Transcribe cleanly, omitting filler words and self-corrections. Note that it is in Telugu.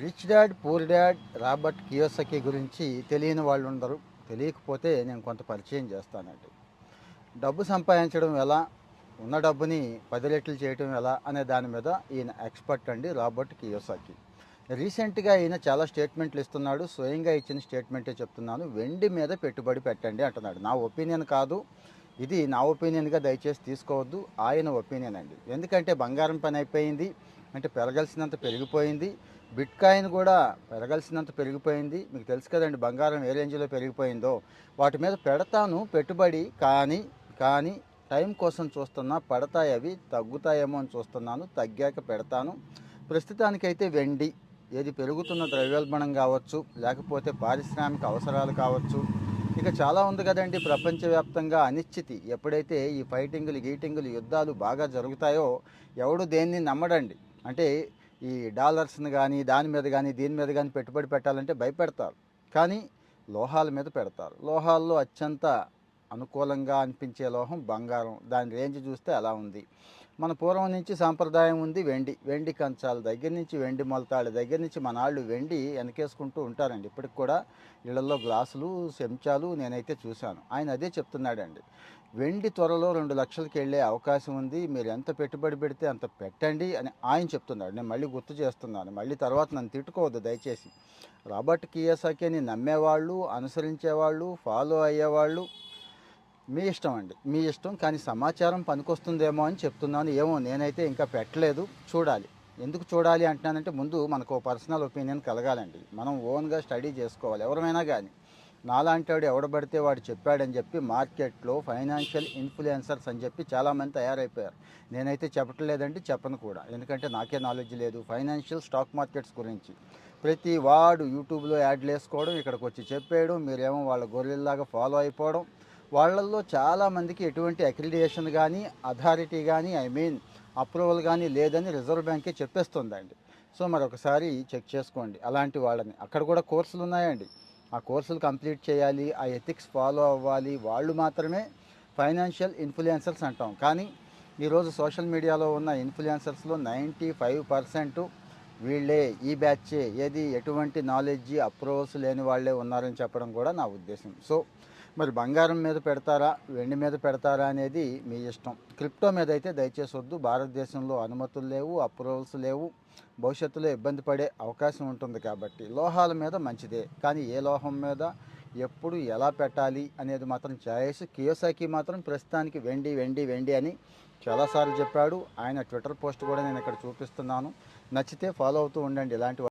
Rich dad poor dad Robert Kiyosaki గురించి తెలియని వాళ్ళు ఉండరు. తెలియకపోతే నేను కొంత పరిచయం చేస్తానండి. డబ్బు సంపాదించడం ఎలా, ఉన్న డబ్బుని 10 రెట్లు చేయడం ఎలా అనే దాని మీద ఈయన ఎక్స్పర్ట్ అండి, రాబర్ట్ కియోసకి. రీసెంట్గా ఈయన చాలా స్టేట్మెంట్లు ఇస్తున్నాడు. స్వయంగా ఇచ్చిన స్టేట్మెంటే చెప్తున్నాను. వెండి మీద పెట్టుబడి పెట్టండి అంటున్నాడు. నా ఒపీనియన్ కాదు ఇది, నా ఒపీనియన్గా దయచేసి తీసుకోవద్దు, ఆయన ఒపీనియన్ అండి. ఎందుకంటే బంగారం పని అయిపోయింది, అంటే పెరగాల్సినంత పెరిగిపోయింది. బిట్ కాయిన్ కూడా పెరగాల్సినంత పెరిగిపోయింది. మీకు తెలుసు కదండి బంగారం ఏ రేంజ్లో పెరిగిపోయిందో. వాటి మీద పెడతాను పెట్టుబడి, కానీ టైం కోసం చూస్తున్నా, పడతాయి అవి, తగ్గుతాయేమో అని చూస్తున్నాను, తగ్గాక పెడతాను. ప్రస్తుతానికైతే వెండి, ఏది పెరుగుతున్న ద్రవ్యోల్బణం కావచ్చు, లేకపోతే పారిశ్రామిక అవసరాలు కావచ్చు, ఇక చాలా ఉంది కదండి. ప్రపంచవ్యాప్తంగా అనిశ్చితి, ఎప్పుడైతే ఈ గీటింగులు యుద్ధాలు బాగా జరుగుతాయో ఎవడు దేన్ని నమ్మడండి. అంటే ఈ డాలర్స్ని కానీ దాని మీద కానీ దీని మీద కానీ పెట్టుబడి పెట్టాలంటే భయపెడతారు. కానీ లోహాల మీద పెడతారు. లోహాల్లో అత్యంత అనుకూలంగా అనిపించే లోహం బంగారం. దాని రేంజ్ చూస్తే అలా ఉంది. మన పూర్వం నుంచి సాంప్రదాయం ఉంది వెండి కంచాల దగ్గర నుంచి, వెండి మొలతాళ్ళ దగ్గర నుంచి మనాళ్ళు వెండి వెనకేసుకుంటూ ఉంటారండి. ఇప్పటికి కూడా ఇళ్లలో గ్లాసులు, చెంచాలు నేనైతే చూశాను. ఆయన అదే చెప్తున్నాడండి. వెండి త్వరలో 2 లక్షలకి వెళ్ళే అవకాశం ఉంది, మీరు ఎంత పెట్టుబడి పెడితే అంత పెట్టండి అని ఆయన చెప్తున్నాడు. నేను మళ్ళీ గుర్తు చేస్తున్నాను, మళ్ళీ తర్వాత నన్ను తిట్టుకోవద్దు దయచేసి. రాబర్ట్ కియోసాకిని నమ్మేవాళ్ళు, అనుసరించేవాళ్ళు, ఫాలో అయ్యేవాళ్ళు మీ ఇష్టం అండి, మీ ఇష్టం. కానీ సమాచారం పనికొస్తుందేమో అని చెప్తున్నాను. ఏమో, నేనైతే ఇంకా పెట్టలేదు, చూడాలి. ఎందుకు చూడాలి అంటున్నానంటే, ముందు మనకు పర్సనల్ ఒపీనియన్ కలగాలండి. మనం ఓన్గా స్టడీ చేసుకోవాలి. ఎవరైనా కానీ నాలాంటి వాడు ఎవడబడితే వాడు చెప్పాడని చెప్పి మార్కెట్లో ఫైనాన్షియల్ ఇన్ఫ్లుయెన్సర్స్ అని చెప్పి చాలామంది తయారైపోయారు. నేనైతే చెప్పట్లేదండి, చెప్పను కూడా, ఎందుకంటే నాకే నాలెడ్జ్ లేదు ఫైనాన్షియల్ స్టాక్ మార్కెట్స్ గురించి. ప్రతి వాడు యూట్యూబ్లో యాడ్లు వేసుకోవడం, ఇక్కడికి వచ్చి చెప్పేయడం, మీరేమో వాళ్ళ గొర్రెల్లాగా ఫాలో అయిపోవడం. వాళ్ళల్లో చాలామందికి ఎటువంటి అక్రిడియేషన్ కానీ, అథారిటీ కానీ, అప్రూవల్ కానీ లేదని రిజర్వ్ బ్యాంకే చెప్పేస్తుందండి. సో మరొకసారి చెక్ చేసుకోండి అలాంటి వాళ్ళని. అక్కడ కూడా కోర్సులు ఉన్నాయండి, ఆ కోర్సులు కంప్లీట్ చేయాలి, ఆ ఎథిక్స్ ఫాలో అవ్వాలి. వాళ్ళు మాత్రమే ఫైనాన్షియల్ ఇన్ఫ్లుయెన్సర్స్ అంటాం. కానీ ఈరోజు సోషల్ మీడియాలో ఉన్న ఇన్ఫ్లుయెన్సర్స్లో 95% వీళ్ళే, ఈ బ్యాచే, ఏది ఎటువంటి నాలెడ్జి అప్రూవల్స్ లేని వాళ్ళే ఉన్నారని చెప్పడం కూడా నా ఉద్దేశం. సో మరి బంగారం మీద పెడతారా, వెండి మీద పెడతారా అనేది మీ ఇష్టం. క్రిప్టో మీద అయితే దయచేసి వద్దు. భారతదేశంలో అనుమతులు లేవు, అప్రూవల్స్ లేవు, భవిష్యత్తులో ఇబ్బంది పడే అవకాశం ఉంటుంది. కాబట్టి లోహాల మీద మంచిదే, కానీ ఏ లోహం మీద ఎప్పుడు ఎలా పెట్టాలి అనేది మాత్రం చాయిస్. కియోసాకి మాత్రం ప్రస్తుతానికి వెండి వెండి వెండి అని చాలాసార్లు చెప్పాడు. ఆయన ట్విట్టర్ పోస్ట్ కూడా నేను ఇక్కడ చూపిస్తున్నాను. నచ్చితే ఫాలో అవుతూ ఉండండి ఇలాంటి